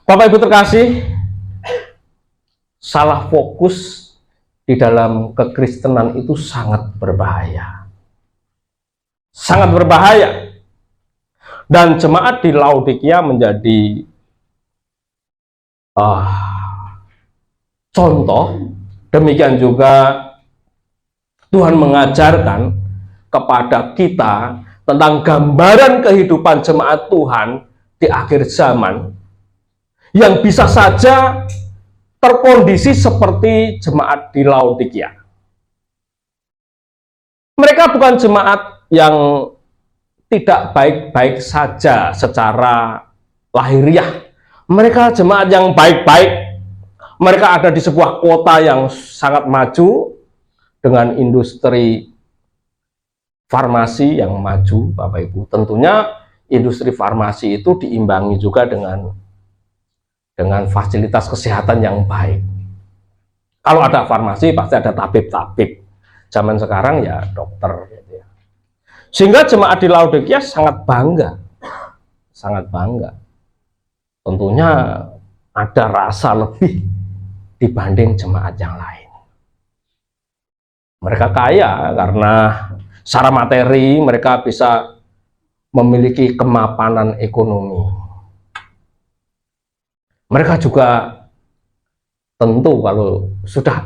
Bapak Ibu terkasih, salah fokus di dalam kekristenan itu sangat berbahaya. Sangat berbahaya. Dan jemaat di Laodikia menjadi contoh. Demikian juga Tuhan mengajarkan kepada kita tentang gambaran kehidupan jemaat Tuhan di akhir zaman yang bisa saja terkondisi seperti jemaat di Laodikia. Mereka bukan jemaat yang tidak baik-baik saja secara lahiriah. Mereka jemaat yang baik-baik. Mereka ada di sebuah kota yang sangat maju dengan industri farmasi yang maju, Bapak Ibu. Tentunya industri farmasi itu diimbangi juga dengan fasilitas kesehatan yang baik. Kalau ada farmasi pasti ada tabib-tabib. Zaman sekarang ya dokter. Gitu ya. Sehingga jemaat di Laodikia sangat bangga. Sangat bangga. Tentunya ada rasa lebih dibanding jemaat yang lain. Mereka kaya karena secara materi mereka bisa memiliki kemapanan ekonomi. Mereka juga tentu kalau sudah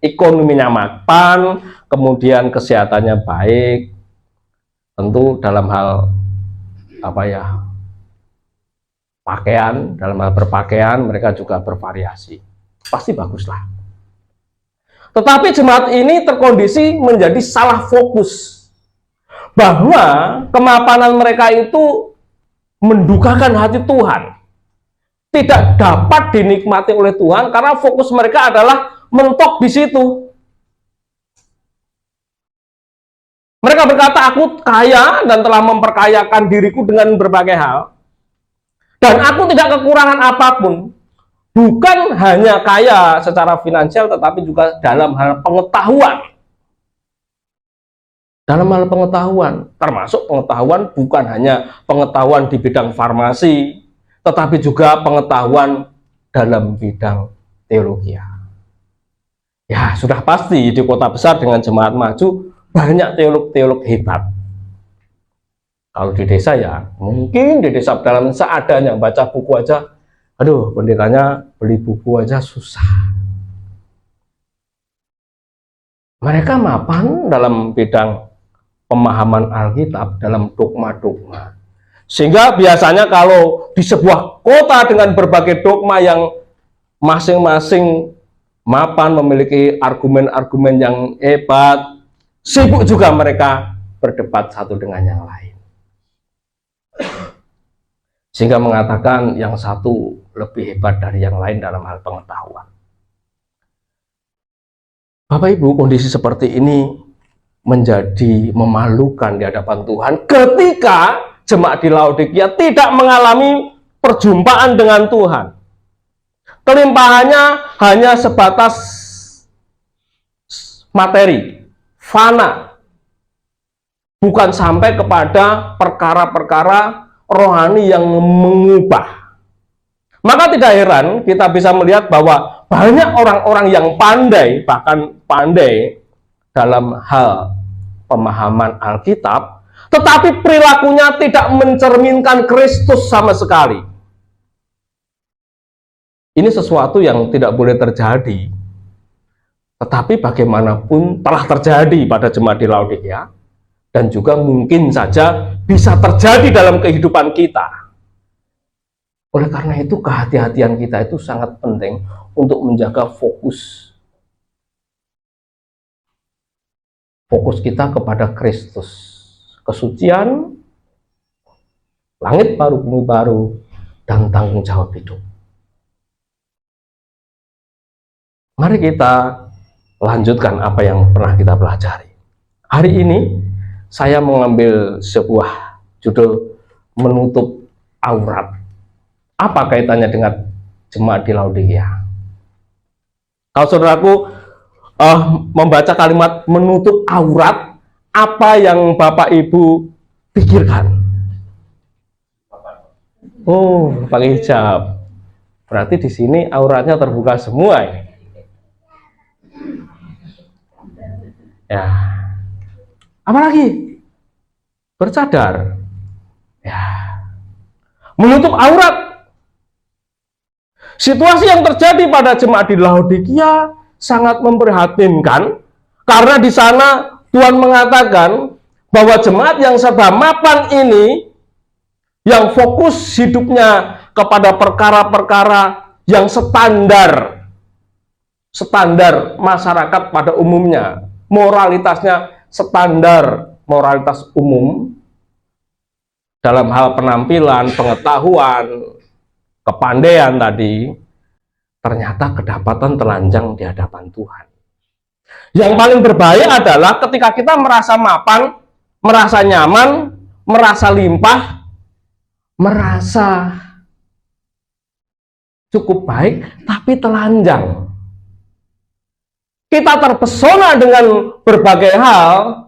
ekonominya mapan, kemudian kesehatannya baik, tentu dalam hal pakaian, dalam hal berpakaian mereka juga bervariasi. Pasti baguslah. Tetapi jemaat ini terkondisi menjadi salah fokus. Bahwa kemapanan mereka itu mendukakan hati Tuhan. Tidak dapat dinikmati oleh Tuhan karena fokus mereka adalah mentok di situ. Mereka berkata, aku kaya dan telah memperkayakan diriku dengan berbagai hal. Dan aku tidak kekurangan apapun. Bukan hanya kaya secara finansial, tetapi juga dalam hal pengetahuan. Dalam hal pengetahuan, termasuk pengetahuan bukan hanya pengetahuan di bidang farmasi, tetapi juga pengetahuan dalam bidang teologi. Ya, sudah pasti di kota besar dengan jemaat maju, banyak teolog-teolog hebat. Kalau di desa ya, mungkin di desa pedalaman seadanya, baca buku aja, aduh, pendetanya beli buku aja susah. Mereka mapan dalam bidang pemahaman Alkitab, dalam dogma-dogma. Sehingga biasanya kalau di sebuah kota dengan berbagai dogma yang masing-masing mapan, memiliki argumen-argumen yang hebat, sibuk juga mereka berdebat satu dengan yang lain. Sehingga mengatakan yang satu lebih hebat dari yang lain dalam hal pengetahuan. Bapak Ibu, kondisi seperti ini menjadi memalukan di hadapan Tuhan ketika jemaat di Laodikia tidak mengalami perjumpaan dengan Tuhan. Kelimpahannya hanya sebatas materi, fana. Bukan sampai kepada perkara-perkara rohani yang mengubah. Maka tidak heran kita bisa melihat bahwa banyak orang-orang yang pandai, bahkan pandai dalam hal pemahaman Alkitab, tetapi perilakunya tidak mencerminkan Kristus sama sekali. Ini sesuatu yang tidak boleh terjadi. Tetapi bagaimanapun telah terjadi pada jemaat di Laodikia, dan juga mungkin saja bisa terjadi dalam kehidupan kita. Oleh karena itu kehati-hatian kita itu sangat penting untuk menjaga fokus. Fokus kita kepada Kristus. Kesucian, langit baru, bumi baru, dan tanggung jawab hidup. Mari kita lanjutkan apa yang pernah kita pelajari. Hari ini saya mengambil sebuah judul menutup aurat. Apa kaitannya dengan jemaat di Laodikia? Kalau saudaraku membaca kalimat menutup aurat, apa yang Bapak Ibu pikirkan? Oh, pakai hijab. Berarti di sini auratnya terbuka semua ini. Ya. Apalagi? Bercadar. Ya. Menutup aurat. Situasi yang terjadi pada jemaat di Laodikia sangat memprihatinkan, karena di sana Tuhan mengatakan bahwa jemaat yang serba mapan ini, yang fokus hidupnya kepada perkara-perkara yang standar masyarakat pada umumnya, moralitasnya standar moralitas umum dalam hal penampilan, pengetahuan, kepandaian tadi, ternyata kedapatan telanjang di hadapan Tuhan. Yang paling berbahaya adalah ketika kita merasa mapan, merasa nyaman, merasa limpah, merasa cukup baik, tapi telanjang. Kita terpesona dengan berbagai hal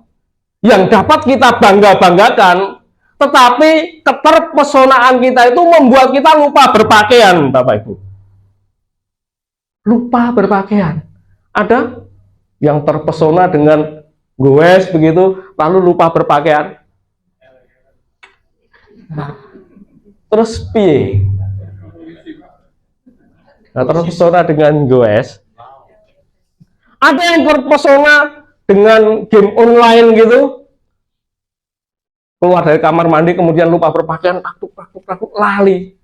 yang dapat kita bangga-banggakan, tetapi keterpesonaan kita itu membuat kita lupa berpakaian, Bapak Ibu. Lupa berpakaian. Ada yang terpesona dengan goes begitu, lalu lupa berpakaian. Terus piye? Nah, terpesona dengan goes. Ada yang terpesona dengan game online gitu, keluar dari kamar mandi kemudian lupa berpakaian, takut lali.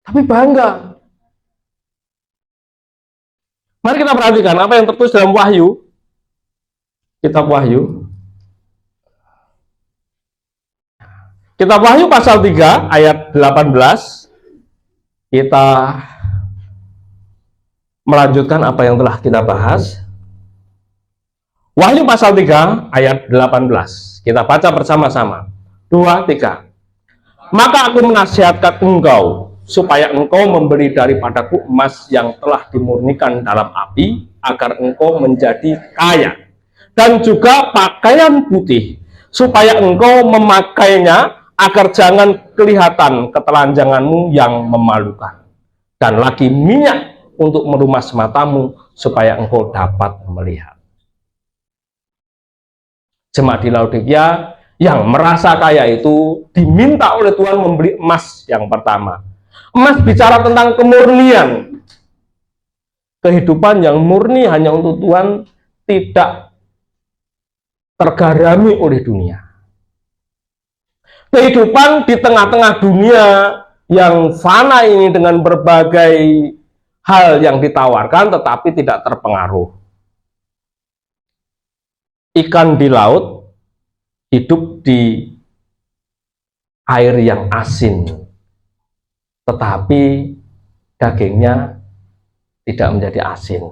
Tapi bangga. Mari kita perhatikan apa yang tertulis dalam Wahyu, kitab Wahyu. Kitab Wahyu pasal 3 ayat 18. Kita melanjutkan apa yang telah kita bahas. Wahyu pasal 3 ayat 18. Kita baca bersama-sama. 2, 3. Maka aku menasihatkan engkau, supaya engkau membeli daripadaku emas yang telah dimurnikan dalam api, agar engkau menjadi kaya. Dan juga pakaian putih, supaya engkau memakainya, agar jangan kelihatan ketelanjanganmu yang memalukan. Dan lagi minyak untuk melumas matamu, supaya engkau dapat melihat. Jemaat di Laodikia yang merasa kaya itu diminta oleh Tuhan membeli emas yang pertama. Emas bicara tentang kemurnian. Kehidupan yang murni hanya untuk Tuhan, tidak tergarami oleh dunia. Kehidupan di tengah-tengah dunia yang fana ini dengan berbagai hal yang ditawarkan tetapi tidak terpengaruh. Ikan di laut hidup di air yang asin, tetapi dagingnya tidak menjadi asin.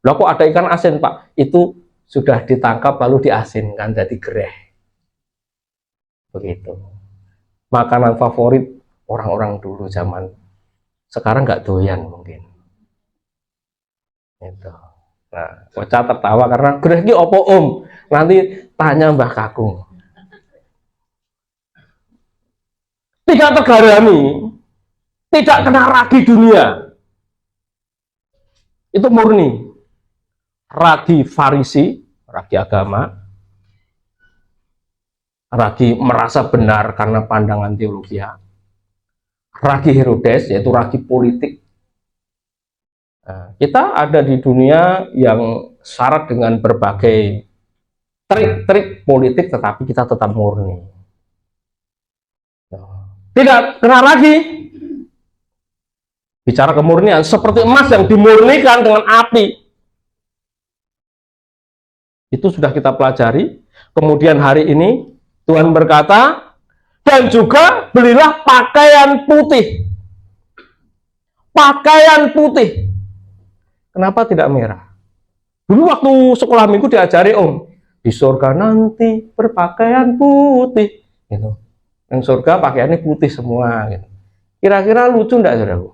Loh, kok ada ikan asin, Pak? Itu sudah ditangkap lalu diasinkan jadi gereh. Begitu. Makanan favorit orang-orang dulu zaman sekarang nggak doyan mungkin. Itu. Nah, bocah tertawa karena gereh ki opo om? Nanti tanya Mbah Kakung. Tidak tergarami, tidak kena ragi dunia. Itu murni. Ragi Farisi, ragi agama, ragi merasa benar karena pandangan teologi. Ragi Herodes, yaitu ragi politik. Nah, kita ada di dunia yang syarat dengan berbagai trik-trik politik, tetapi kita tetap murni. Tidak kena lagi. Bicara kemurnian, seperti emas yang dimurnikan dengan api. Itu sudah kita pelajari. Kemudian hari ini Tuhan berkata, dan juga belilah pakaian putih. Pakaian putih. Kenapa tidak merah? Dulu waktu sekolah minggu diajari om, di surga nanti berpakaian putih. Gitu. Yang surga pakaiannya putih semua. Gitu. Kira-kira lucu enggak, saudaraku?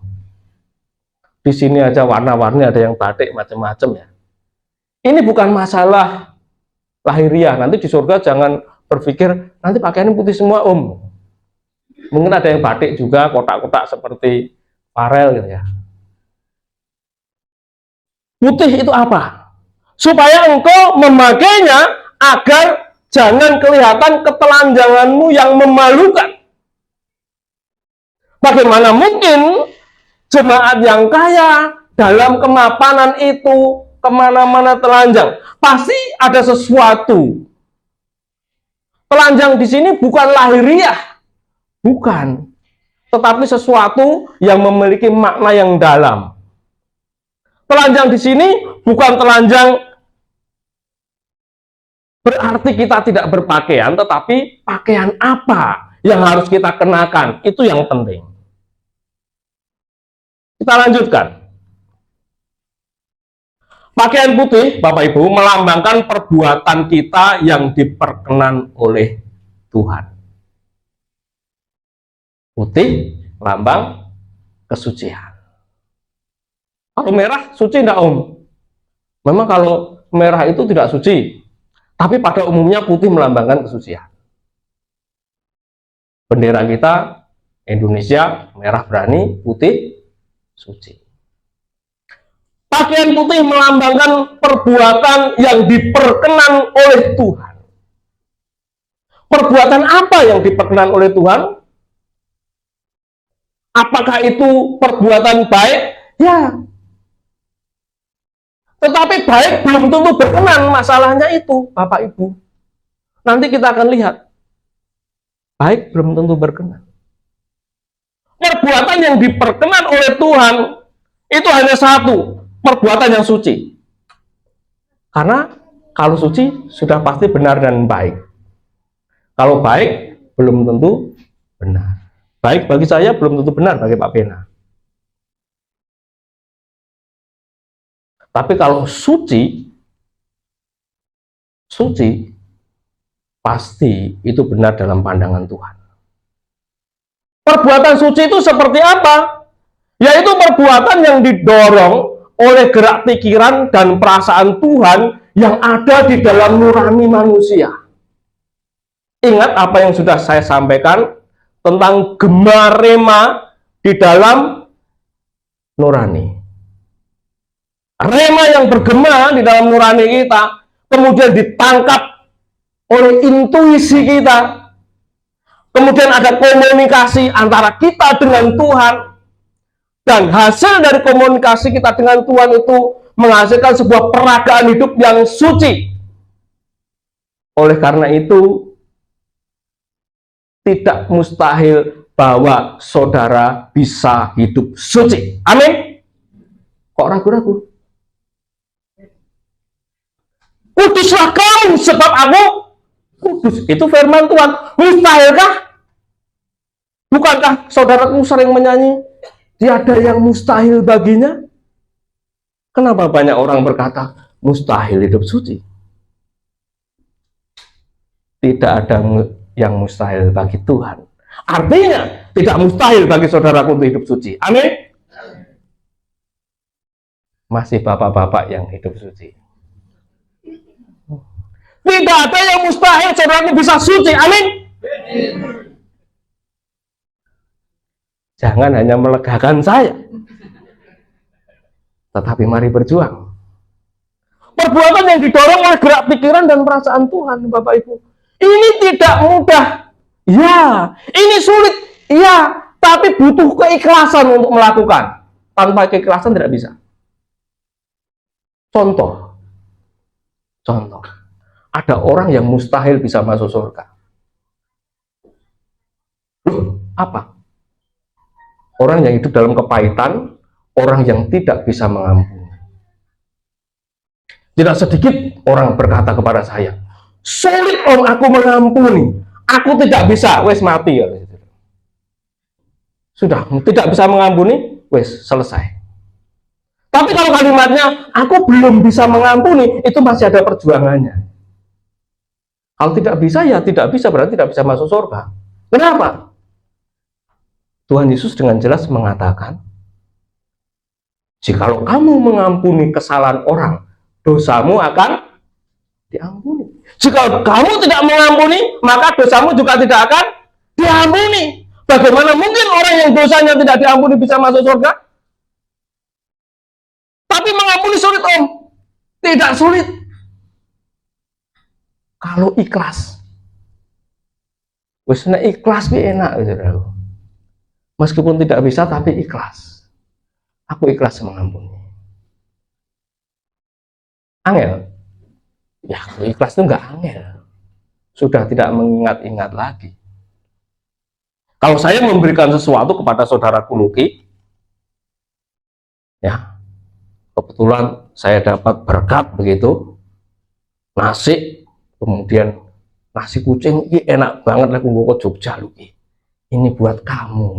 Di sini aja warna-warni, ada yang batik macam-macam ya. Ini bukan masalah lahiriah. Nanti di surga jangan berpikir nanti pakaiannya putih semua om. Mungkin ada yang batik juga, kotak-kotak seperti Farel gitu ya. Putih itu apa? Supaya engkau memakainya agar jangan kelihatan ketelanjanganmu yang memalukan. Bagaimana mungkin jemaat yang kaya dalam kemapanan itu kemana-mana telanjang? Pasti ada sesuatu. Telanjang di sini bukan lahiriah, bukan, tetapi sesuatu yang memiliki makna yang dalam. Telanjang di sini bukan telanjang berarti kita tidak berpakaian, tetapi pakaian apa yang harus kita kenakan, itu yang penting. Kita lanjutkan. Pakaian putih, Bapak Ibu, melambangkan perbuatan kita yang diperkenan oleh Tuhan. Putih, lambang kesucian. Kalau merah, suci enggak, Om? Memang kalau merah itu tidak suci, tapi pada umumnya putih melambangkan kesucian. Bendera kita, Indonesia, merah berani, putih, suci. Pakaian putih melambangkan perbuatan yang diperkenan oleh Tuhan. Perbuatan apa yang diperkenan oleh Tuhan? Apakah itu perbuatan baik? Ya. Tetapi baik belum tentu berkenan, masalahnya itu, Bapak Ibu. Nanti kita akan lihat. Baik belum tentu berkenan. Perbuatan yang diperkenan oleh Tuhan itu hanya satu, perbuatan yang suci. Karena kalau suci sudah pasti benar dan baik. Kalau baik belum tentu benar. Baik bagi saya belum tentu benar bagi Pak Bena. Tapi kalau suci pasti itu benar dalam pandangan Tuhan. Perbuatan suci itu seperti apa? Yaitu perbuatan yang didorong oleh gerak pikiran dan perasaan Tuhan yang ada di dalam nurani manusia. Ingat apa yang sudah saya sampaikan tentang gema rema di dalam nurani. Rema yang bergema di dalam nurani kita kemudian ditangkap oleh intuisi kita. Kemudian ada komunikasi antara kita dengan Tuhan. Dan hasil dari komunikasi kita dengan Tuhan itu menghasilkan sebuah peragaan hidup yang suci. Oleh karena itu, tidak mustahil bahwa saudara bisa hidup suci. Amin. Kok ragu-ragu? Kuduslah kamu sebab aku kudus. Itu firman Tuhan. Mustahilkah? Bukankah saudaraku sering menyanyi, tiada yang mustahil baginya? Kenapa banyak orang berkata mustahil hidup suci? Tidak ada yang mustahil bagi Tuhan. Artinya tidak mustahil bagi saudaraku untuk hidup suci. Amin. Masih bapak-bapak yang hidup suci. Tidak ada yang mustahil saudaraku bisa suci. Amin. Jangan hanya melegakan saya, tetapi mari berjuang. Perbuatan yang didorong oleh gerak pikiran dan perasaan Tuhan, Bapak Ibu. Ini tidak mudah. Ya, ini sulit. Ya, tapi butuh keikhlasan untuk melakukan. Tanpa keikhlasan tidak bisa. Contoh. Ada orang yang mustahil bisa masuk surga. Loh, apa? Orang yang hidup dalam kepahitan, orang yang tidak bisa mengampuni. Tidak sedikit orang berkata kepada saya, sulit om aku mengampuni, aku tidak bisa, wes mati ya. Sudah, tidak bisa mengampuni, wes selesai. Tapi kalau kalimatnya, aku belum bisa mengampuni, itu masih ada perjuangannya. Kalau tidak bisa, ya tidak bisa, berarti tidak bisa masuk surga. Kenapa? Tuhan Yesus dengan jelas mengatakan, jikalau kamu mengampuni kesalahan orang, dosamu akan diampuni. Jika kamu tidak mengampuni, maka dosamu juga tidak akan diampuni. Bagaimana mungkin orang yang dosanya tidak diampuni bisa masuk surga? Tapi mengampuni sulit, Om. Tidak sulit. Kalau ikhlas. Wes nek ikhlas ki enak gitu. Meskipun tidak bisa tapi ikhlas. Aku ikhlas mengampuni. Angel. Ya, ikhlas itu enggak angel. Sudah tidak mengingat-ingat lagi. Kalau saya memberikan sesuatu kepada saudaraku Luki, ya, kebetulan saya dapat berkat begitu, nasi, kemudian nasi kucing, ini enak banget lah ke Jogja, Luki. Ini buat kamu.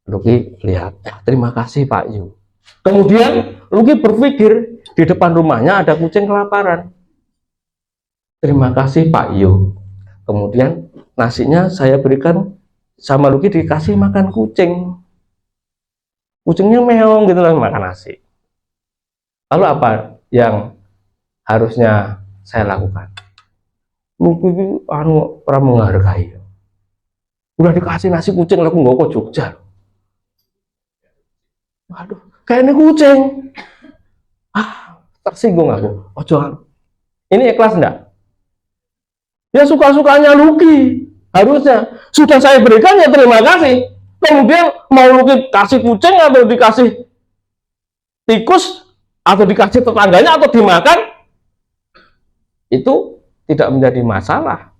Luki lihat, ya, terima kasih Pak Yu. Kemudian Luki berpikir di depan rumahnya ada kucing kelaparan. Terima kasih Pak Yu. Kemudian nasinya saya berikan, sama Luki dikasih makan kucing. Kucingnya meong gitu lah makan nasi. Lalu apa yang harusnya saya lakukan? Luki itu orang menghargai. Udah dikasih nasi kucing, aku nggak ke Jogja. Waduh, kayak ini kucing. Tersinggung aku. Oh jangan. Ini ikhlas enggak? Ya suka-sukanya Luki. Harusnya sudah saya berikan ya terima kasih. Kemudian mau Luki kasih kucing atau dikasih tikus atau dikasih tetangganya atau dimakan, itu tidak menjadi masalah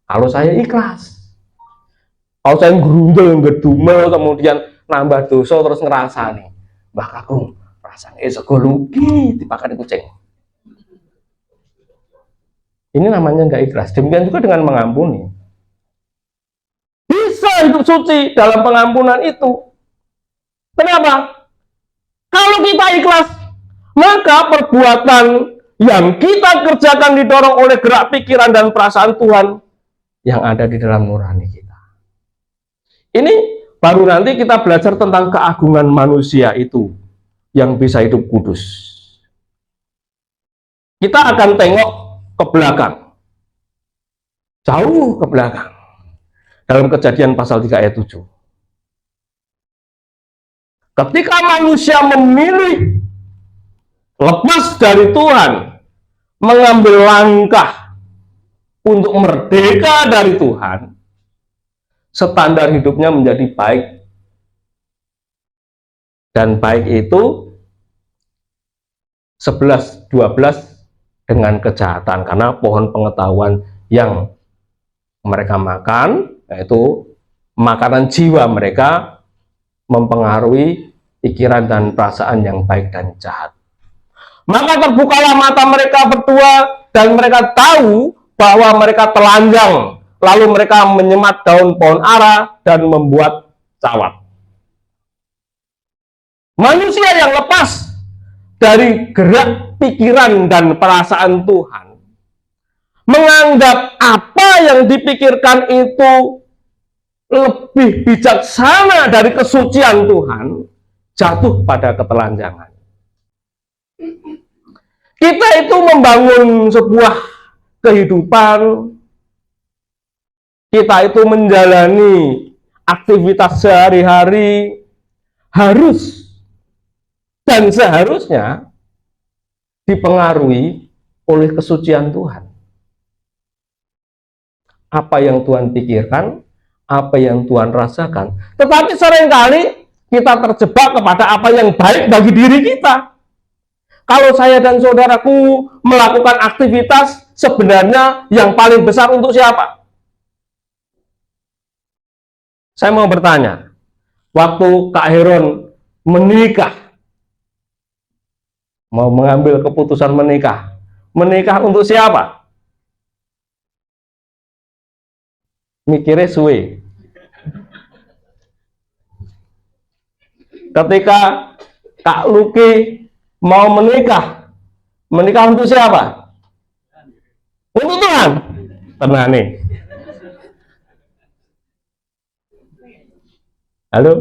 kalau saya ikhlas. Kalau saya gerundel, ngedumel, kemudian nambah dosa terus ngerasa nih, Mbah Kakung rasanya sego Luki dipakai kucing. Ini namanya nggak ikhlas. Demikian juga dengan mengampuni. Bisa hidup suci dalam pengampunan itu. Kenapa? Kalau kita ikhlas, maka perbuatan yang kita kerjakan didorong oleh gerak pikiran dan perasaan Tuhan yang ada di dalam nurani kita. Ini baru nanti kita belajar tentang keagungan manusia itu yang bisa hidup kudus. Kita akan tengok ke belakang, jauh ke belakang, dalam Kejadian pasal 3 ayat 7. Ketika manusia memilih lepas dari Tuhan, mengambil langkah untuk merdeka dari Tuhan, standar hidupnya menjadi baik. Dan baik itu 11-12 dengan kejahatan, karena pohon pengetahuan yang mereka makan, yaitu makanan jiwa mereka, mempengaruhi pikiran dan perasaan yang baik dan jahat. Maka terbukalah mata mereka berdua dan mereka tahu bahwa mereka telanjang. Lalu mereka menyemat daun pohon ara dan membuat cawat. Manusia yang lepas dari gerak pikiran dan perasaan Tuhan, menganggap apa yang dipikirkan itu lebih bijaksana dari kesucian Tuhan, jatuh pada ketelanjangan. Kita itu membangun sebuah kehidupan, kita itu menjalani aktivitas sehari-hari, harus dan seharusnya dipengaruhi oleh kesucian Tuhan. Apa yang Tuhan pikirkan, apa yang Tuhan rasakan. Tetapi seringkali kita terjebak kepada apa yang baik bagi diri kita. Kalau saya dan saudaraku melakukan aktivitas, sebenarnya yang paling besar untuk siapa? Saya mau bertanya, waktu Kak Heron menikah, mau mengambil keputusan menikah untuk siapa? Mikirnya suwe. Ketika Kak Luki mau menikah untuk siapa? Untuk Tuhan. Tenang nih. Halo?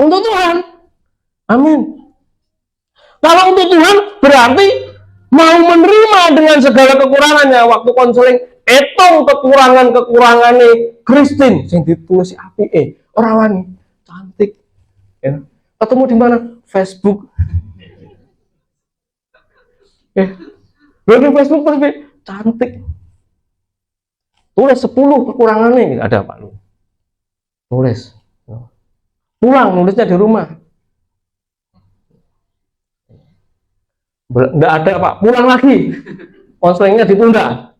Untuk Tuhan. Amin. Kalau untuk Tuhan berarti mau menerima dengan segala kekurangannya. Waktu konseling, etung kekurangan Christine yang ditulis apike, ora wani, cantik. Ya. Ketemu di mana? Facebook. Di Facebook tapi cantik. Tulis 10 kekurangannya, ada Pak Lu. Tulis. Pulang nulisnya di rumah. Enggak ada Pak, pulang lagi. Konselingnya ditunda.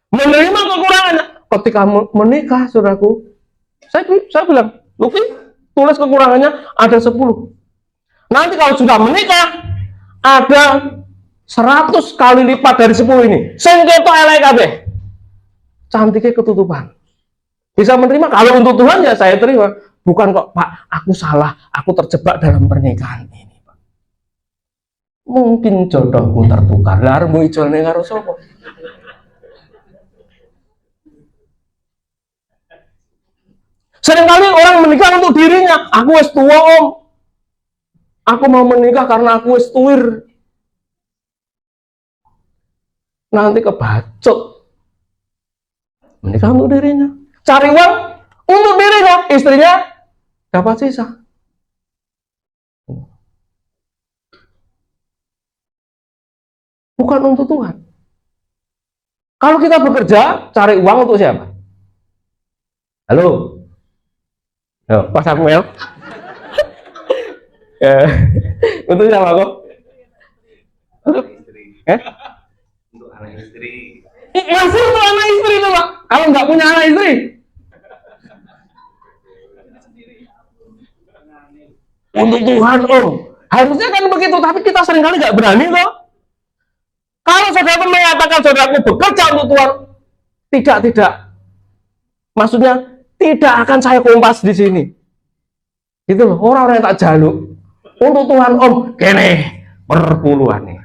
Menerima kekurangan ketika menikah, saudaraku. Saya bilang, Luki, tulis kekurangannya ada 10. Nanti kalau sudah menikah, ada 100 kali lipat dari 10 ini. Sing ketok elek kabeh. Cantiknya ketutupan. Bisa menerima, kalau untuk Tuhan ya saya terima. Bukan kok, Pak, aku salah, aku terjebak dalam pernikahan ini, Pak. Mungkin jodohku tertukar. Lah arep ijolne karo sapa? Seringkali orang menikah untuk dirinya. Aku wis tua, Om. Aku mau menikah karena aku wis tuwir. Nanti kebacut. Menikah untuk dirinya. Cari uang untuk dirinya. Istrinya dapat sisa. Bukan untuk Tuhan. Kalau kita bekerja, cari uang untuk siapa? Halo? Pak Samuel? Untuk siapa kok? Untuk anak istri. Masih untuk anak istri itu Pak. Kalau nggak punya anak istri, untuk Tuhan Om. Harusnya kan begitu, tapi kita seringkali nggak berani loh. Kalau saudara mengatakan saudaraku bekerja untuk Tuhan, tidak. Maksudnya tidak akan saya kompas di sini. Gitu loh, orang-orang yang tak jaluk. Untuk Tuhan Om, kene perpuluhan nih.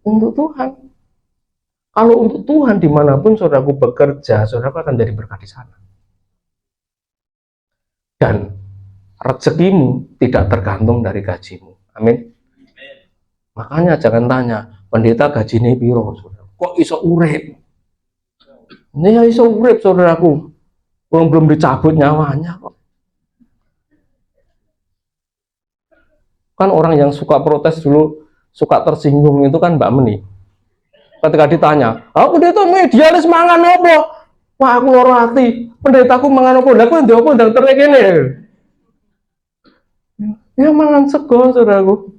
Untuk Tuhan. Kalau untuk Tuhan dimanapun saudaraku bekerja, saudaraku akan jadi berkat di sana. Dan rezekimu tidak tergantung dari gajimu. Amin. Makanya jangan tanya, pendeta gajinya piro, saudara. Kok iso urip? Ini ya iso urip, saudaraku. Belum dicabut nyawanya kok. Kan orang yang suka protes dulu, suka tersinggung itu kan Mbak Meni. Ketika ditanya, aku pendeta idealis mangan apa? Wah, aku loro hati. Pendetaku mangan apa? Lah aku ndek apa ndang terek kene. Ya mangan sego, saudaraku.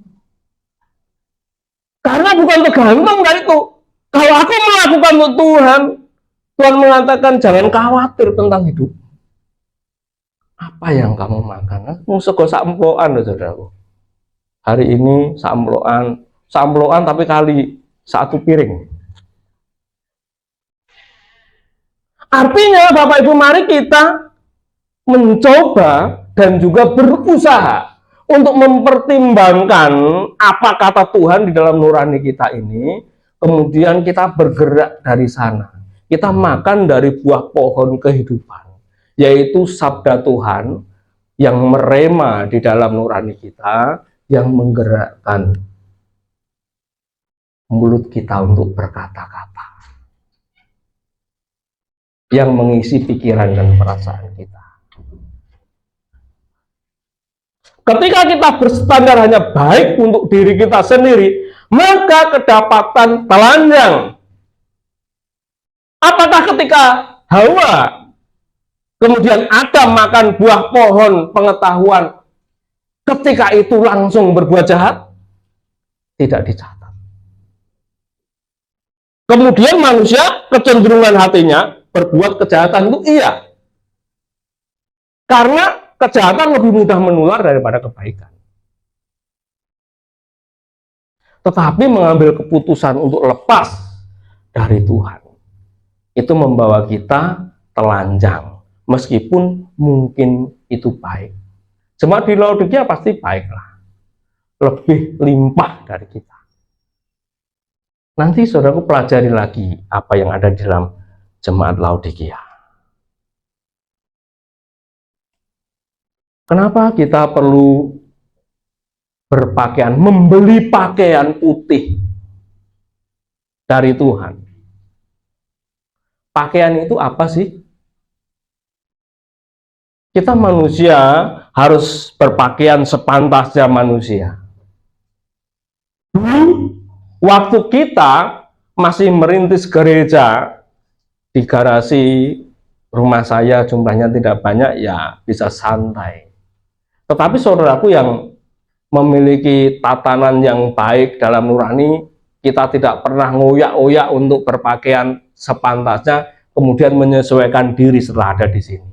Karena bukan tergantung dari itu. Kalau aku melakukan untuk Tuhan, Tuhan mengatakan jangan khawatir tentang hidup. Apa yang kamu makan? Sego sak emplokan, saudaraku. Hari ini sak emplokan tapi kali 1 piring. Artinya Bapak Ibu, mari kita mencoba dan juga berusaha untuk mempertimbangkan apa kata Tuhan di dalam nurani kita ini, kemudian kita bergerak dari sana. Kita makan dari buah pohon kehidupan, yaitu sabda Tuhan yang merema di dalam nurani kita, yang menggerakkan mulut kita untuk berkata-kata, yang mengisi pikiran dan perasaan kita. Ketika kita berstandar hanya baik untuk diri kita sendiri, maka kedapatan telanjang. Apakah ketika Hawa kemudian Adam makan buah pohon pengetahuan, ketika itu langsung berbuat jahat? Tidak dicatat. Kemudian manusia kecenderungan hatinya berbuat kejahatan itu iya. Karena kejahatan lebih mudah menular daripada kebaikan. Tetapi mengambil keputusan untuk lepas dari Tuhan, itu membawa kita telanjang. Meskipun mungkin itu baik. Cuma di Laodikia pasti baiklah. Lebih limpah dari kita. Nanti saudaraku pelajari lagi apa yang ada di dalam jemaat Laodikia. Kenapa kita perlu berpakaian, membeli pakaian putih dari Tuhan. Pakaian itu apa sih? Kita manusia harus berpakaian sepantasnya manusia. Dulu, waktu kita masih merintis gereja, di garasi rumah saya jumlahnya tidak banyak, ya bisa santai. Tetapi saudaraku yang memiliki tatanan yang baik dalam nurani, kita tidak pernah ngoyak-oyak untuk berpakaian sepantasnya, kemudian menyesuaikan diri setelah ada di sini.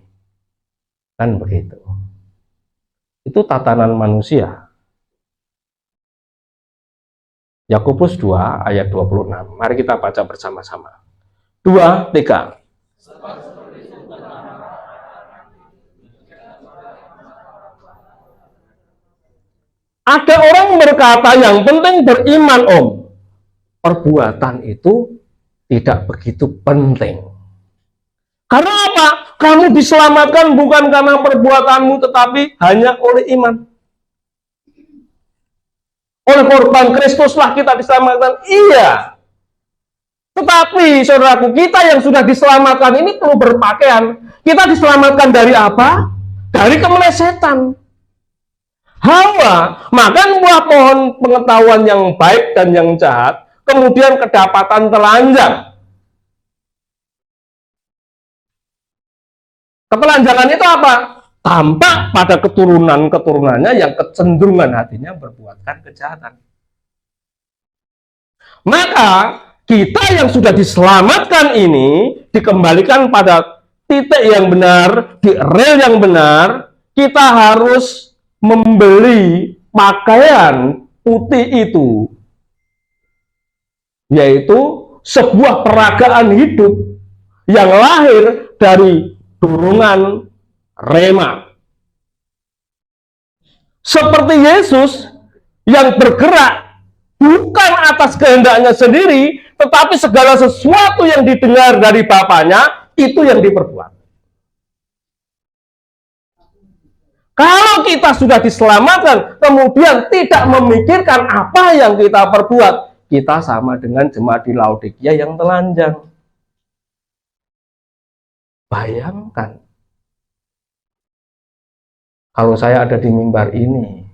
Kan begitu. Itu tatanan manusia. Yakobus 2 ayat 26. Mari kita baca bersama-sama. 2, 3. Ada orang berkata yang penting beriman, Om. Perbuatan itu tidak begitu penting. Karena apa? Kamu diselamatkan bukan karena perbuatanmu, tetapi hanya oleh iman. Oleh korban Kristuslah kita diselamatkan. Iya. Tetapi saudaraku, kita yang sudah diselamatkan ini perlu berpakaian. Kita diselamatkan dari apa? Dari kemelesetan. Hawa makan buah pohon pengetahuan yang baik dan yang jahat, kemudian kedapatan telanjang. Ketelanjangan itu apa? Tampak pada keturunan-keturunannya yang kecenderungan hatinya berbuatkan kejahatan. Maka kita yang sudah diselamatkan ini dikembalikan pada titik yang benar, di rel yang benar. Kita harus membeli pakaian putih itu, yaitu sebuah peragaan hidup yang lahir dari dorongan rema. Seperti Yesus yang bergerak bukan atas kehendaknya sendiri, tetapi segala sesuatu yang didengar dari Bapaknya, itu yang diperbuat. Kalau kita sudah diselamatkan, kemudian tidak memikirkan apa yang kita perbuat, kita sama dengan jemaat di Laodikia yang telanjang. Bayangkan, kalau saya ada di mimbar ini,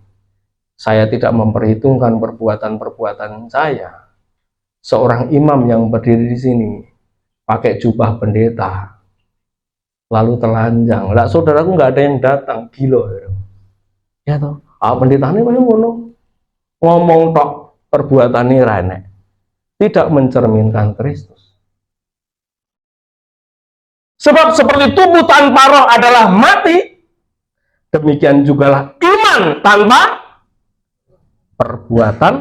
saya tidak memperhitungkan perbuatan-perbuatan saya. Seorang imam yang berdiri di sini, pakai jubah pendeta, lalu telanjang. Lah saudaraku nggak ada yang datang, gila. Ya toh, pendeta ini ngomong tok perbuatan ini renek, tidak mencerminkan Kristus. Sebab seperti tubuh tanpa roh adalah mati, demikian jugalah iman tanpa perbuatan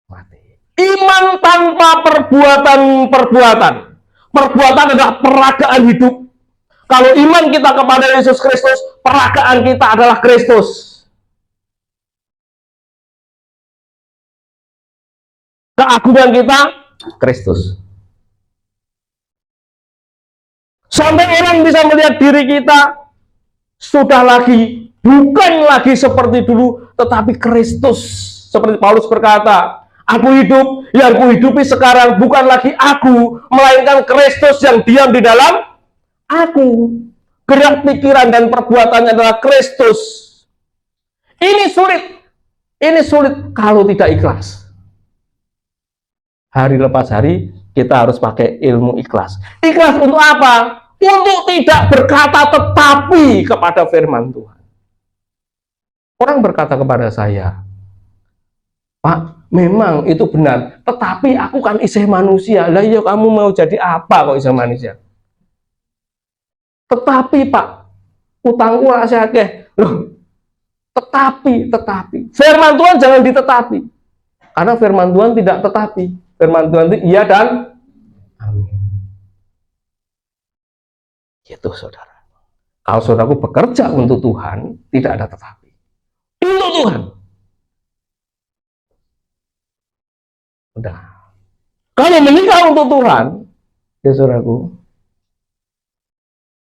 mati. Iman tanpa perbuatan. Perbuatan adalah peragaan hidup. Kalau iman kita kepada Yesus Kristus, peragaan kita adalah Kristus. Keagungan kita, Kristus. Sampai orang bisa melihat diri kita sudah bukan lagi seperti dulu, tetapi Kristus. Seperti Paulus berkata, aku hidup, yang kuhidupi sekarang bukan lagi aku, melainkan Kristus yang diam di dalam aku. Gerak pikiran dan perbuatannya adalah Kristus. Ini sulit kalau tidak ikhlas. Hari lepas hari kita harus pakai ilmu ikhlas. Ikhlas untuk apa? Untuk tidak berkata tetapi kepada firman Tuhan. Orang berkata kepada saya, Pak, memang itu benar, tetapi aku kan isih manusia. Lah iya, kamu mau jadi apa kok isih manusia? Tetapi Pak, utangku rasa akeh. Loh, tetapi. Firman Tuhan jangan ditetapi. Karena firman Tuhan tidak tetapi. Firman Tuhan itu iya dan amin. Gitu saudara. Kalau saudaraku bekerja untuk Tuhan, tidak ada tetapi. Untuk Tuhan. Udah. Kalau menikah untuk Tuhan, ya saudaraku,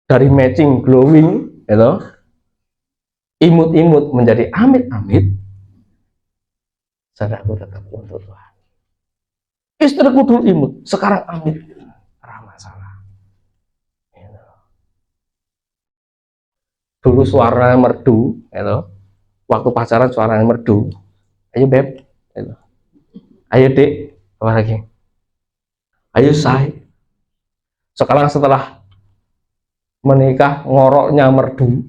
dari matching glowing, gitu, imut-imut menjadi amit-amit, saudaraku tetap untuk Tuhan. Istriku dulu imut, sekarang amit, masalah. Dulu suaranya merdu, waktu pacaran suaranya merdu. Ayo beb, ayo dek, apa lagi? Ayo say. Sekarang setelah menikah ngoroknya merdu.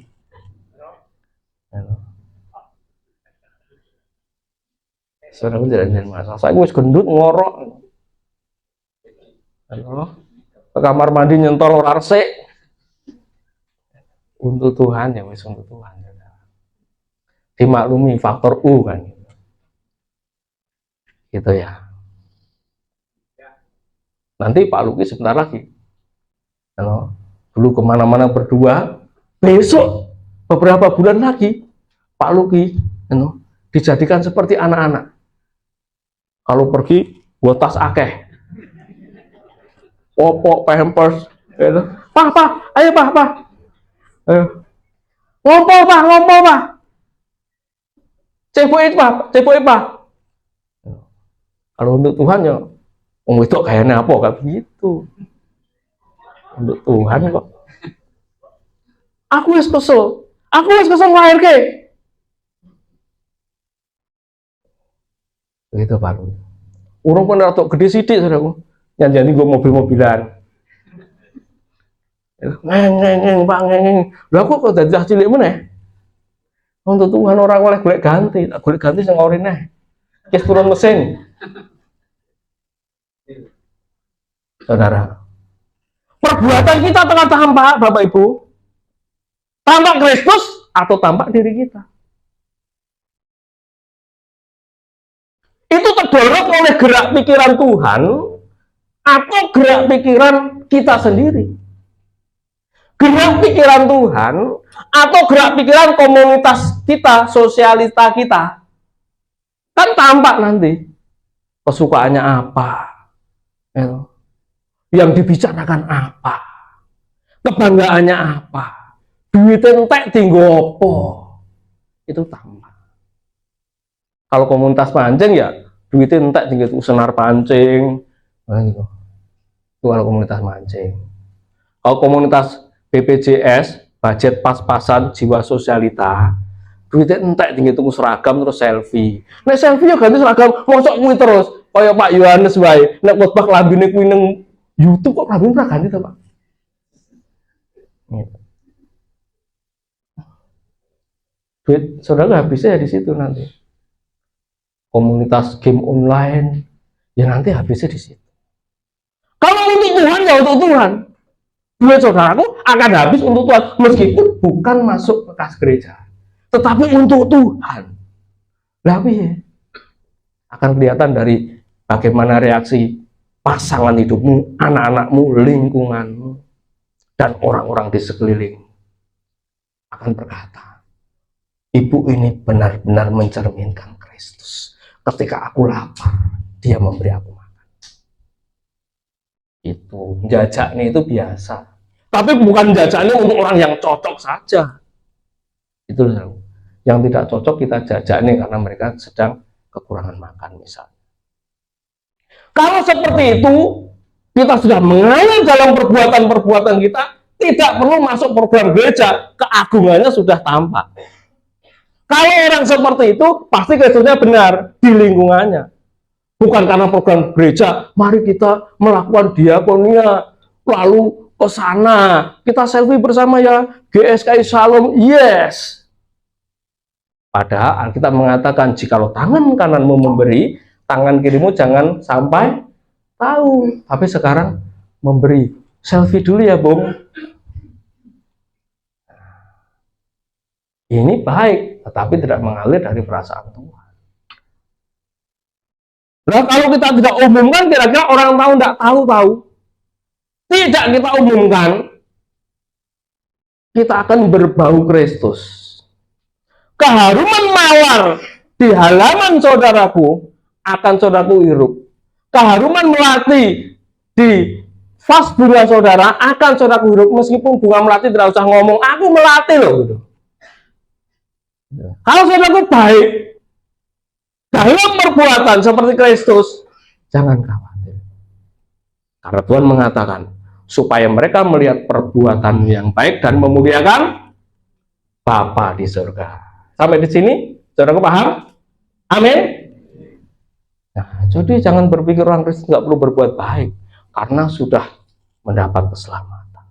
Saudara tidak ada masalah. Saya wis gendut ngorok. Ke kamar mandi nyentol ora resik. Untuk Tuhan ya wis untuk Tuhan. Dimaklumi faktor U kan. Gitu ya. Nanti Pak Luki sebentar lagi. Dulu kemana-mana berdua. Besok beberapa bulan lagi Pak Luki dijadikan seperti anak-anak. Kalau pergi buat tas akeh, popok, pampers, Pak, ayo Pak, ngompol Pak, cepoin Pak. Kalau untuk Tuhan ya, itu kayaknya apa kayak begitu. Untuk Tuhan kok. Aku wis kesel nglairke. Begitu Pak. Urung pun rada gede sithik saudaraku. Nyanjani gue mobil-mobilan. Ngeng Pak ngeng. Lha kok dadi cah cilik meneh? Untuk Tuhan orang oleh golek ganti sing orine. Wis turun mesin. Saudara. Perbuatan kita tengah tampak Bapak Ibu. Tampak Kristus atau tampak diri kita. Itu terdorong oleh gerak pikiran Tuhan atau gerak pikiran kita sendiri. Gerak pikiran Tuhan atau gerak pikiran komunitas kita, sosialita kita. Kan tampak nanti kesukaannya apa, yang dibicarakan apa, kebanggaannya apa, duit entek tinggo apa, itu tampak. Kalau komunitas pancing ya duit entek tinggo senar pancing, gitu. Itu kalau komunitas mancing. Kalau komunitas BPJS, budget pas-pasan jiwa sosialita, duitnya entek tinggi tuku seragam terus selfie. Nek selfie ya ganti seragam, mosok kuwi terus. Kaya Pak Yohanes wae, nek khotbah klambine kuwi ning YouTube kok klambine ora ganti to, Pak? Duit saudara habisnya ya di situ nanti. Komunitas game online, ya nanti habisnya di situ. Kalau untuk Tuhan ya untuk Tuhan. Duit saudaraku akan habis untuk Tuhan, meskipun bukan masuk ke kas gereja, tetapi untuk Tuhan. Tapi ya, akan kelihatan dari bagaimana reaksi pasangan hidupmu, anak-anakmu, lingkunganmu, dan orang-orang di sekeliling akan berkata, ibu ini benar-benar mencerminkan Kristus. Ketika aku lapar, dia memberi aku makan. Itu jajaknya itu biasa, tapi bukan jajaknya untuk orang yang cocok saja. Itu yang tidak cocok kita jajaknya karena mereka sedang kekurangan makan misalnya. Kalau seperti itu kita sudah mengalir dalam perbuatan-perbuatan kita, tidak perlu masuk program gereja, keagungannya sudah tampak. Kalau orang seperti itu pasti Kristusnya benar di lingkungannya. Bukan karena program gereja, mari kita melakukan diakonia, lalu ke sana, kita selfie bersama ya, GSKI Shalom, yes. Padahal kita mengatakan, jikalau tangan kananmu memberi, tangan kirimu jangan sampai tahu. Tapi sekarang memberi, selfie dulu ya, Bung. Ini baik, tetapi tidak mengalir dari perasaan Tuhan. Nah, kalau kita tidak umumkan, kira-kira orang tahu tidak tahu. Tidak kita umumkan, kita akan berbau Kristus. Keharuman mawar di halaman saudaraku akan saudaraku hirup. Keharuman melati di vas bunga saudara akan saudaraku hirup. Meskipun bunga melati tidak usah ngomong, aku melati loh. Gitu. Kalau saudaraku baik dalam perbuatan seperti Kristus, jangan khawatir. Karena Tuhan mengatakan, supaya mereka melihat perbuatan yang baik dan memuliakan Bapa di surga. Sampai di sini, saudaraku paham? Amin. Nah, jadi jangan berpikir orang Kristen nggak perlu berbuat baik, karena sudah mendapat keselamatan.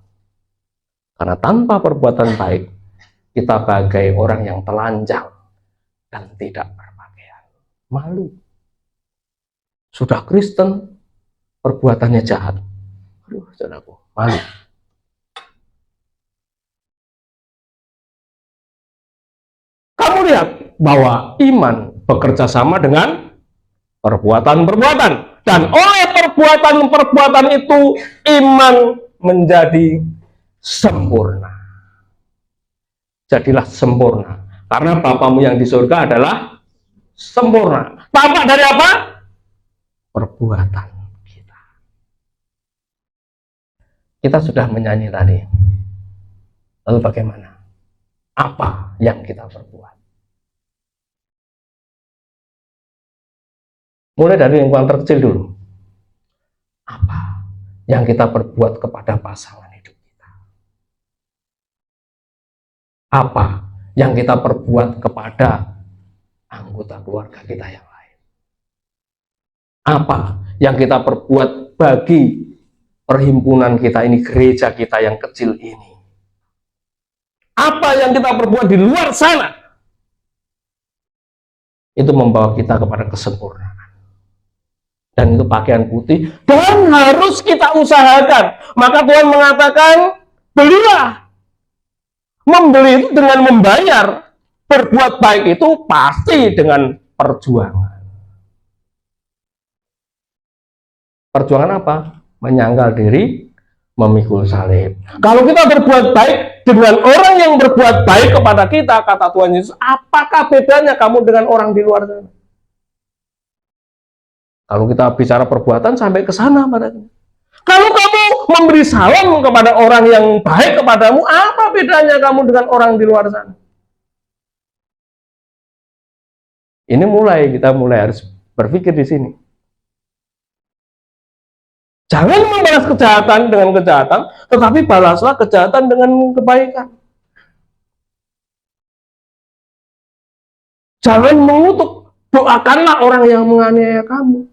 Karena tanpa perbuatan baik, kita bagai orang yang telanjang dan tidak berpakaian. Malu. Sudah Kristen, perbuatannya jahat. Aduh, saudaraku, malu. Kamu lihat bahwa iman bekerja sama dengan perbuatan-perbuatan. Dan oleh perbuatan-perbuatan itu, iman menjadi sempurna. Jadilah sempurna. Karena Bapamu yang di surga adalah sempurna. Tampak dari apa? Perbuatan kita. Kita sudah menyanyi tadi. Lalu bagaimana? Apa yang kita perbuat? Mulai dari yang paling terkecil dulu. Apa yang kita perbuat kepada pasangan hidup kita? Apa yang kita perbuat kepada anggota keluarga kita yang lain? Apa yang kita perbuat bagi perhimpunan kita ini, gereja kita yang kecil ini? Apa yang kita perbuat di luar sana? Itu membawa kita kepada kesempurnaan. Dan itu pakaian putih, dan harus kita usahakan. Maka Tuhan mengatakan, belilah. Membeli itu dengan membayar. Berbuat baik itu pasti dengan perjuangan. Perjuangan apa? Menyangkal diri, memikul salib. Kalau kita berbuat baik dengan orang yang berbuat baik kepada kita, kata Tuhan Yesus, apakah bedanya kamu dengan orang di luar sana? Kalau kita bicara perbuatan sampai ke sana padanya. Kalau kamu memberi salam kepada orang yang baik kepadamu, apa bedanya kamu dengan orang di luar sana? Ini kita mulai harus berpikir di sini. Jangan membalas kejahatan dengan kejahatan, tetapi balaslah kejahatan dengan kebaikan. Jangan mengutuk, doakanlah orang yang menganiaya kamu.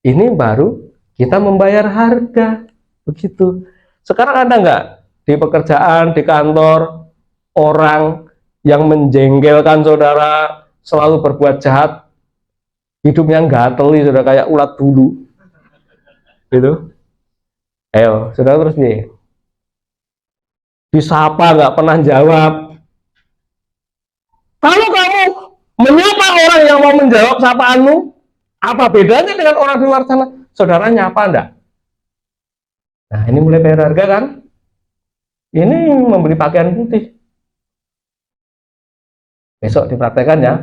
Ini baru kita membayar harga, begitu. Sekarang ada nggak di pekerjaan, di kantor, orang yang menjengkelkan saudara, selalu berbuat jahat, hidupnya gateli, sudah kayak ulat bulu, gitu. Ayo, saudara terus nih, disapa nggak pernah jawab. Kalau kamu menyapa orang yang mau menjawab sapaanmu, apa bedanya dengan orang di luar sana? Saudara nyapa enggak? Nah, ini mulai bayar harga kan? Ini membeli pakaian putih. Besok dipraktekkan ya.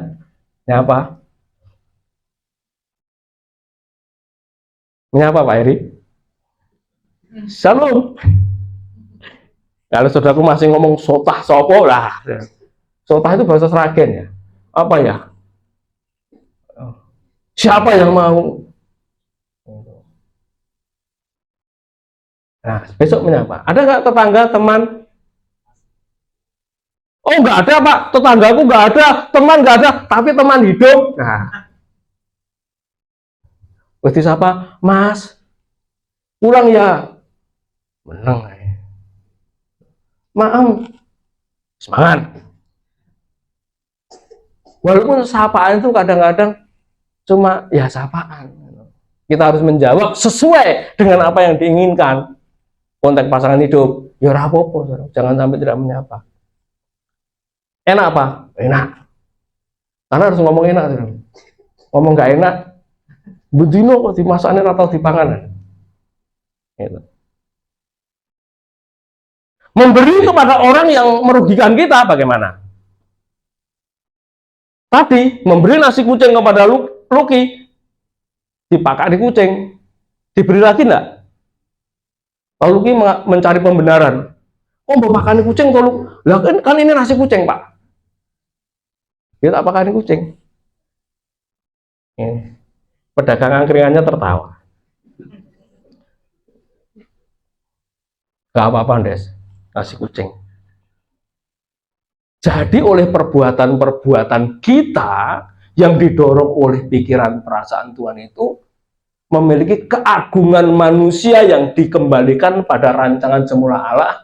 Nyapa. Menyapa Pak Eri? Shalom. Kalau saudaraku masih ngomong sotah sopo lah. Sotah itu bahasa Seragen ya. Apa ya? Siapa yang mau? Nah, besok menyapa. Ada nggak tetangga, teman? Oh, nggak ada Pak. Tetanggaku nggak ada, teman nggak ada, tapi teman hidup. Nah, berarti siapa? Mas, pulang ya. Menang. Maaf. Semangat. Walaupun sapaan itu kadang-kadang cuma ya sapaan. Kita harus menjawab sesuai dengan apa yang diinginkan. Konteks pasangan hidup, ya rapopo, jangan sampai tidak menyapa. Enak apa? Enak. Karena harus ngomong enak. Ngomong nggak enak, bedino kok dimasakin atau dipangan. Gitu. Memberi kepada orang yang merugikan kita bagaimana? Tadi memberi nasi kucing kepada Luki, dipakai di kucing, diberi lagi enggak? Lalu Luki mencari pembenaran. Oh, mau makan kucing tolong. Lah kan ini nasi kucing, Pak. Dia tak pakai kucing. Pedagang angkringannya tertawa. Gak apa-apa, Des, kasih kucing. Jadi oleh perbuatan-perbuatan kita yang didorong oleh pikiran perasaan Tuhan itu memiliki keagungan manusia yang dikembalikan pada rancangan semula Allah,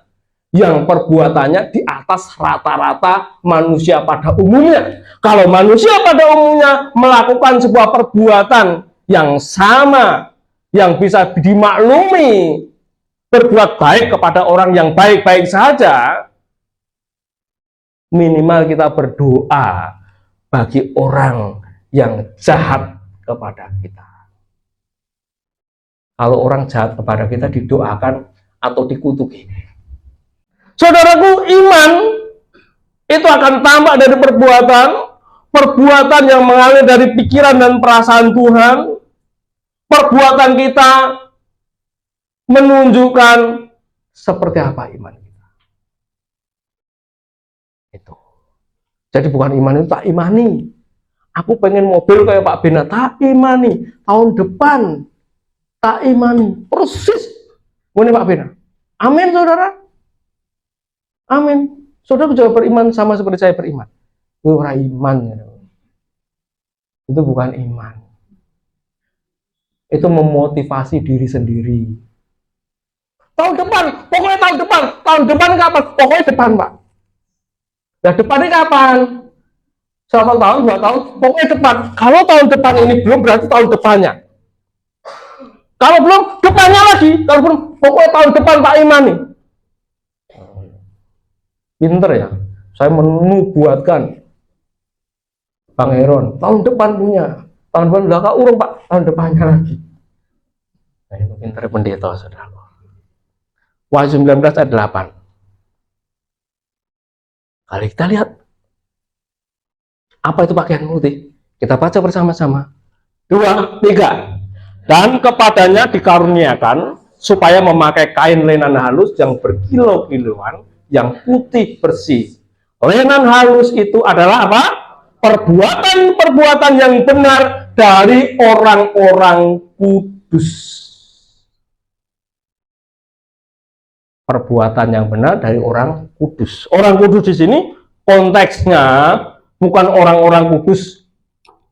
yang perbuatannya di atas rata-rata manusia pada umumnya. Kalau manusia pada umumnya melakukan sebuah perbuatan yang sama, yang bisa dimaklumi, berbuat baik kepada orang yang baik-baik saja, minimal kita berdoa bagi orang yang jahat kepada kita. Kalau orang jahat kepada kita didoakan atau dikutuki. Saudaraku, iman itu akan tampak dari perbuatan, perbuatan yang mengalir dari pikiran dan perasaan Tuhan. Perbuatan kita menunjukkan seperti apa iman kita. Itu. Jadi bukan iman itu tak imani. Aku pengen mobil kayak Pak Bena, tak imani. Tahun depan tak imani. Persis. Ini Pak Bena. Amin, saudara. Amin. Saudara juga beriman sama seperti saya beriman. Itu orang iman. Itu bukan iman. Itu memotivasi diri sendiri. Tahun depan, pokoknya tahun depan. Tahun depan kapan? Pokoknya depan, Pak. Nah, depannya kapan? 1 tahun, 2 tahun, pokoknya depan. Kalau tahun depan ini belum, berarti tahun depannya. Kalau belum, depannya lagi. Kalau belum, pokoknya tahun depan Pak Imani. Pinter ya. Saya menubuatkan Bang Heron, tahun depan punya. Tahun depan udah kak urung Pak, tahun depannya lagi. Nah, itu pinter pendeta, saudara. Wahyu 19 ayat 8. Kali kita lihat apa itu pakaian putih. Kita baca bersama-sama. 2, 3. Dan kepadanya dikaruniakan supaya memakai kain lenan halus yang berkilau-kilauan, yang putih bersih. Lenan halus itu adalah apa? Perbuatan-perbuatan yang benar dari orang-orang kudus. Perbuatan yang benar dari orang kudus. Orang kudus di sini konteksnya bukan orang-orang kudus,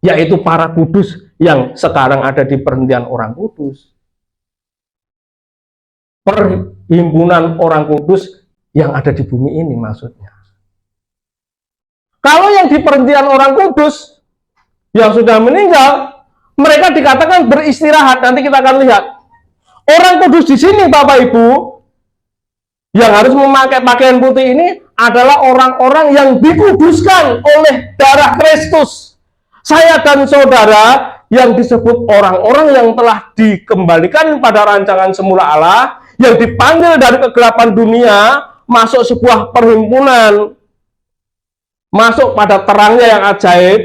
yaitu para kudus yang sekarang ada di perhentian orang kudus. Perhimpunan orang kudus yang ada di bumi ini maksudnya. Kalau yang di perhentian orang kudus yang sudah meninggal, mereka dikatakan beristirahat. Nanti kita akan lihat. Orang kudus di sini, Bapak Ibu, yang harus memakai pakaian putih ini adalah orang-orang yang dikuduskan oleh darah Kristus. Saya dan saudara yang disebut orang-orang yang telah dikembalikan pada rancangan semula Allah, yang dipanggil dari kegelapan dunia, masuk sebuah perhimpunan, masuk pada terangnya yang ajaib,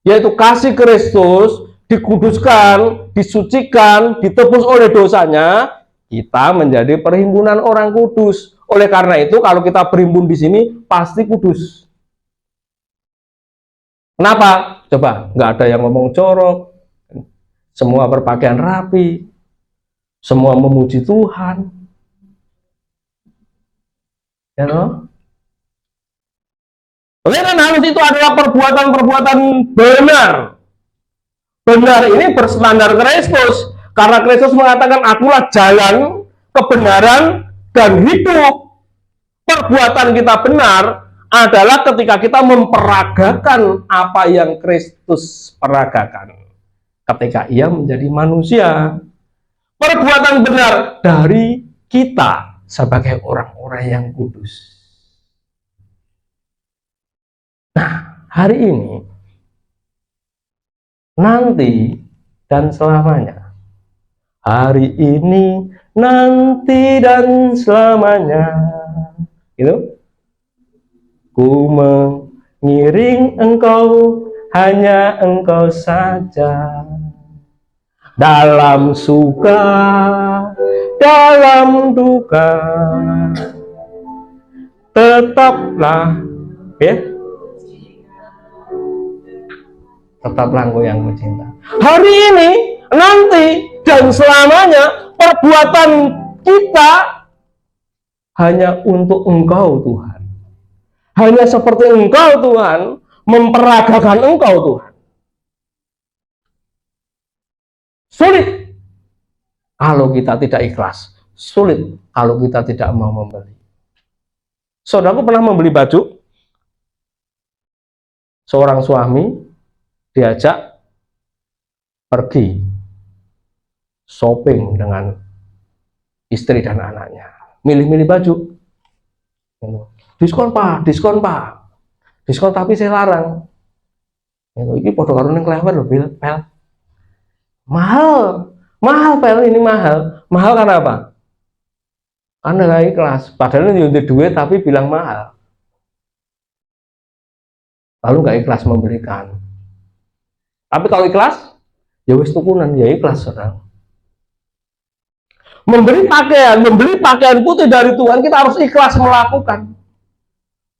yaitu kasih Kristus, dikuduskan, disucikan, ditebus oleh dosanya. Kita menjadi perhimpunan orang kudus. Oleh karena itu, kalau kita berhimpun di sini, pasti kudus. Kenapa? Coba, nggak ada yang ngomong corok. Semua berpakaian rapi. Semua memuji Tuhan. Ya loh? Lenan halus itu adalah perbuatan-perbuatan benar. Benar ini berstandar Kristus. Karena Kristus mengatakan, akulah jalan, kebenaran, dan hidup. Perbuatan kita benar adalah ketika kita memperagakan apa yang Kristus peragakan. Ketika ia menjadi manusia. Perbuatan benar dari kita sebagai orang-orang yang kudus. Nah, hari ini, nanti, dan selamanya. Hari ini, nanti, dan selamanya. Gitu. Ku mengiring engkau, hanya engkau saja. Dalam suka, dalam duka, tetaplah, ya. Tetaplah engkau yang kucinta. Hari ini, nanti, dan selamanya perbuatan kita hanya untuk engkau Tuhan. Hanya seperti engkau Tuhan, memperagakan engkau Tuhan. Sulit kalau kita tidak ikhlas. Sulit kalau kita tidak mau membeli. Saudaraku pernah membeli baju? Seorang suami diajak pergi shopping dengan istri dan anaknya. Milih-milih baju. Diskon pak, diskon pak. Diskon tapi saya larang. Ini podo karo ning klewer lho, pel. Mahal. Mahal pel, ini mahal. Mahal karena apa? Karena nggak ikhlas. Padahal ini untuk duit tapi bilang mahal. Lalu nggak ikhlas memberikan. Tapi kalau ikhlas, ya wis tukunan, ya ikhlas saudara. Memberi pakaian putih dari Tuhan, kita harus ikhlas melakukan.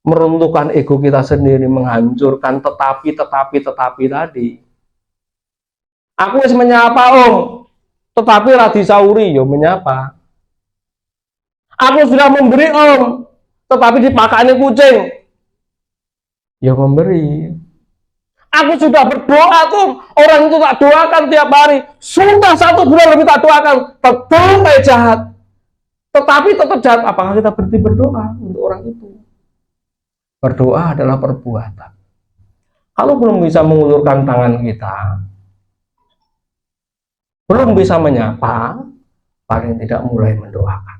Meruntuhkan ego kita sendiri, menghancurkan tetapi tadi. Aku harus menyapa om, tetapi radi sauri, yo menyapa. Aku sudah memberi om, tetapi dipakani kucing, ya memberi. Aku sudah berdoa tuh, orang itu tak doakan tiap hari. Sudah 1 bulan lebih tak doakan, tetap jahat. Tetapi tetap jahat. Apakah kita berhenti berdoa untuk orang itu? Berdoa adalah perbuatan. Kalau belum bisa mengulurkan tangan kita, belum bisa menyapa, paling tidak mulai mendoakan.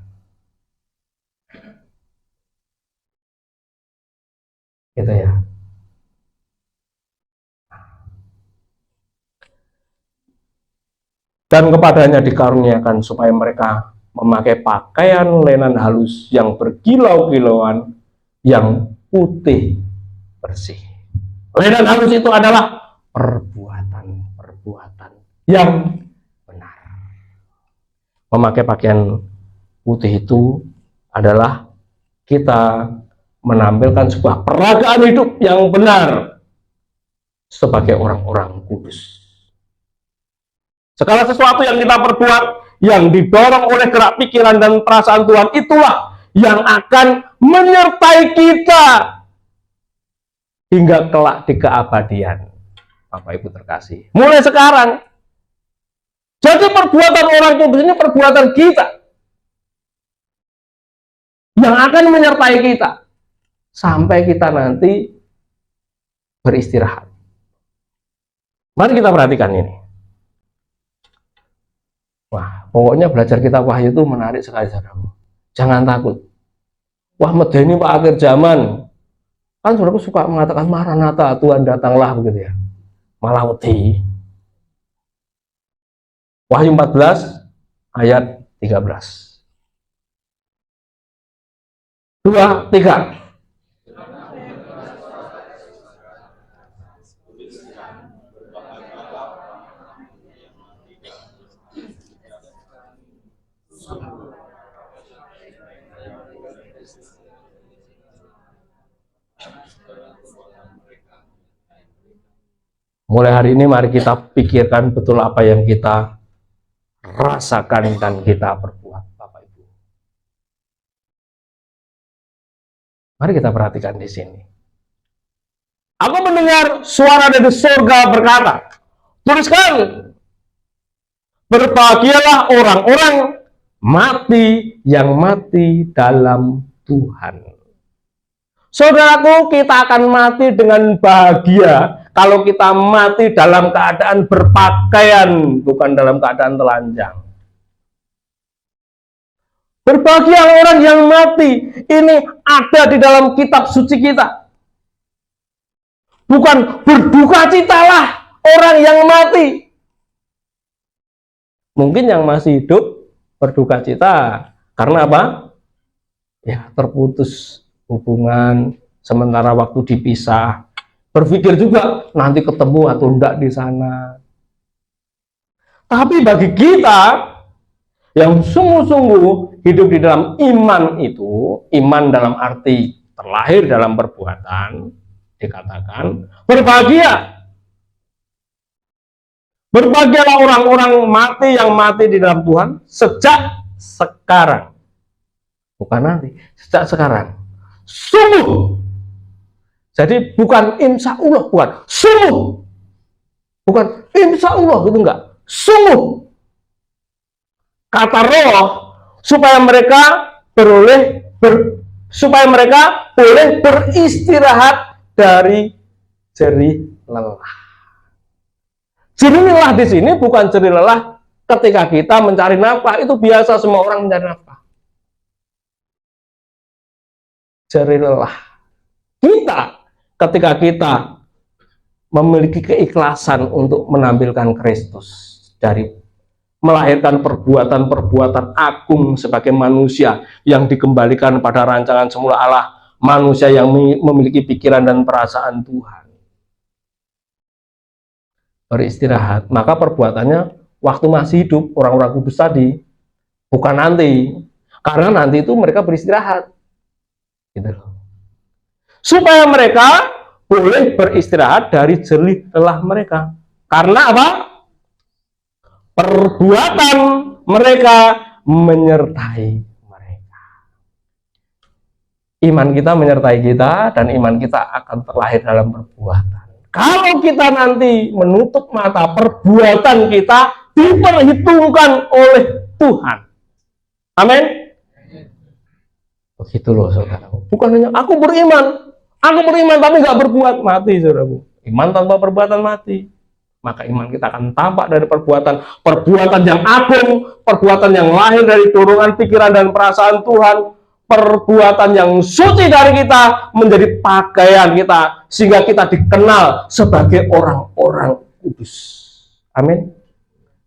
Gitu ya. Dan kepadanya dikaruniakan supaya mereka memakai pakaian lenan halus yang berkilau-kilauan, yang putih bersih. Lenan halus itu adalah perbuatan yang benar. Memakai pakaian putih itu adalah kita menampilkan sebuah peragaan hidup yang benar sebagai orang-orang kudus. Segala sesuatu yang kita perbuat, yang didorong oleh gerak pikiran dan perasaan Tuhan, itulah yang akan menyertai kita hingga kelak di keabadian. Bapak Ibu terkasih, mulai sekarang. Jadi perbuatan orang kudus ini perbuatan kita yang akan menyertai kita sampai kita nanti beristirahat. Mari kita perhatikan ini. Wah, pokoknya belajar kitab Wahyu itu menarik sekali, saudaraku. Jangan takut. Wah, medeni Pak akhir zaman. Kan saudaraku suka mengatakan Maranatha, Tuhan datanglah begitu ya. Malah wedi. Wahyu 14 ayat 13. 2, 3. Mulai hari ini mari kita pikirkan betul apa yang kita rasakan dan kita perbuat, Bapak Ibu. Mari kita perhatikan di sini. Aku mendengar suara dari surga berkata, tuliskan, berbahagialah orang-orang mati yang mati dalam Tuhan. Saudaraku, kita akan mati dengan bahagia kalau kita mati dalam keadaan berpakaian, bukan dalam keadaan telanjang. Berbahagia orang yang mati, ini ada di dalam kitab suci kita. Bukan berduka citalah orang yang mati. Mungkin yang masih hidup berduka cita. Karena apa? Ya, terputus hubungan, sementara waktu dipisah. Berpikir juga nanti ketemu atau enggak di sana. Tapi bagi kita yang sungguh-sungguh hidup di dalam iman itu, iman dalam arti terlahir dalam perbuatan, dikatakan berbahagia. Berbahagialah orang-orang mati yang mati di dalam Tuhan sejak sekarang. Bukan nanti, sejak sekarang. Sungguh. Jadi bukan insya Allah, bukan. Sungguh. Bukan insya Allah, gitu enggak. Sungguh. Kata roh, supaya mereka boleh beristirahat dari jerih lelah. Jerih lelah di sini bukan jerih lelah ketika kita mencari nafkah, itu biasa semua orang mencari nafkah. Jerih lelah kita ketika kita memiliki keikhlasan untuk menampilkan Kristus, dari melahirkan perbuatan-perbuatan agung sebagai manusia yang dikembalikan pada rancangan semula Allah, manusia yang memiliki pikiran dan perasaan Tuhan. Beristirahat, maka perbuatannya waktu masih hidup orang-orang kudus tadi, bukan nanti, karena nanti itu mereka beristirahat, gitu loh. Supaya mereka boleh beristirahat dari jerih lelah mereka. Karena apa? Perbuatan mereka menyertai mereka. Iman kita menyertai kita, dan iman kita akan terlahir dalam perbuatan. Kalau kita nanti menutup mata, perbuatan kita diperhitungkan oleh Tuhan. Amin. Begitu loh saudara. Bukan hanya aku beriman tapi nggak berbuat, mati saudaraku. Iman tanpa perbuatan mati. Maka iman kita akan tampak dari perbuatan yang agung, perbuatan yang lahir dari dorongan pikiran dan perasaan Tuhan, perbuatan yang suci dari kita menjadi pakaian kita, sehingga kita dikenal sebagai orang-orang kudus. Amin.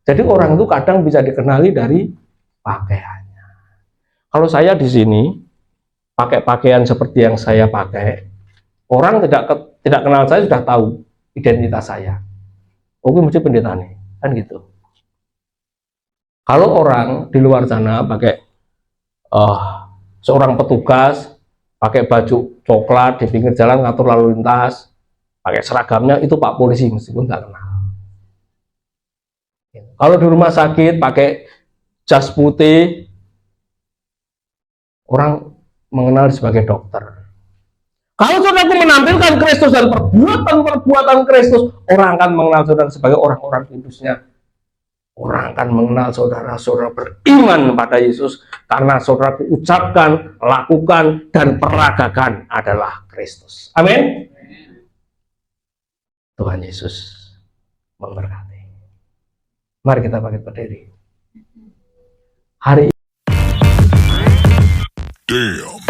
Jadi orang itu kadang bisa dikenali dari pakaiannya. Kalau saya di sini pakai pakaian seperti yang saya pakai, orang tidak kenal saya sudah tahu identitas saya. Oke, mesti pendeta nih, kan gitu. Kalau orang di luar sana pakai seorang petugas pakai baju coklat di pinggir jalan ngatur lalu lintas, pakai seragamnya, itu Pak Polisi, meskipun nggak kenal. Kalau di rumah sakit pakai jas putih, orang mengenal sebagai dokter. Kalau saudara menampilkan Kristus dan perbuatan Kristus, orang akan mengenal saudara sebagai orang-orang kudusnya. Orang akan mengenal saudara-saudara beriman pada Yesus karena saudara ucapkan, lakukan, dan peragakan adalah Kristus. Amin. Tuhan Yesus memberkati. Mari kita bangkit berdiri. Hari Damn.